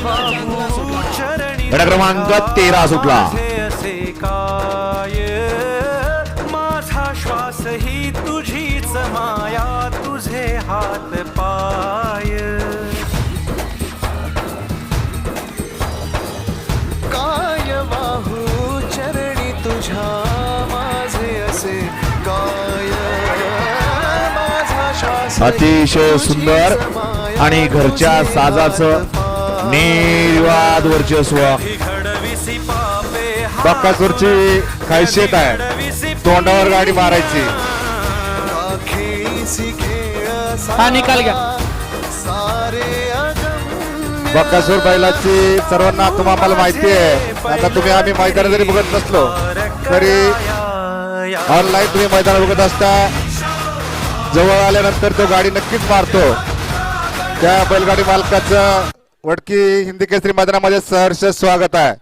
गट क्रमांक 13 सुटला. माझा श्वास ही तुझीच माया, तुझे हात पाय. काय वाहू चरणी तुझ्या, माझे असे काय. माझा श्वास अतिशय सुंदर आणि घरच्या साजाचं निर्वाद वर्चस्व. बक्कासूरची खासियत आहे तोंडावर गाडी मारायची. हा निकाल घ्या. बक्कासूर बैलाची सर्वांना तुम्हाला माहिती आहे. आता तुम्ही आम्ही मैदान जरी बघत नसलो तरी ऑनलाईन तुम्ही मैदान बघत असता. जवळ आल्यानंतर तो गाडी नक्कीच मारतो. त्या बैलगाडी मालकाचं वडकी हिंदी केसरी मैदानामध्ये सहर्ष स्वागत आहे.